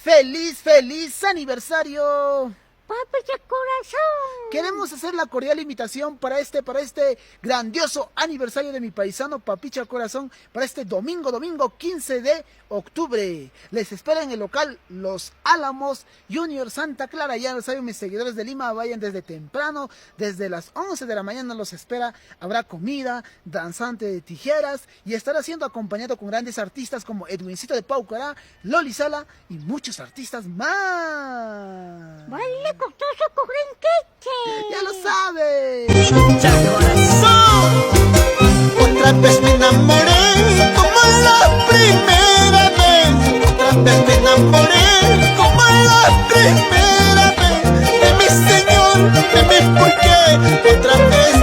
¡Feliz, feliz aniversario! ¡Papicha corazón! Queremos hacer la cordial invitación para este grandioso aniversario de mi paisano Papicha Corazón, para este domingo 15 de octubre. Les espera en el local Los Álamos Junior Santa Clara. Ya lo saben mis seguidores de Lima, vayan desde temprano, desde las 11 de la mañana los espera. Habrá comida, danzante de tijeras y estará siendo acompañado con grandes artistas como Edwincito de Paucará, Loli Sala y muchos artistas más. ¡Vale, costoso correnqueche! ¡Ya lo sabes! Corazón, otra vez me enamoré como la primera vez. Otra vez me enamoré como la primera vez de mi Señor, de mi porqué. Otra vez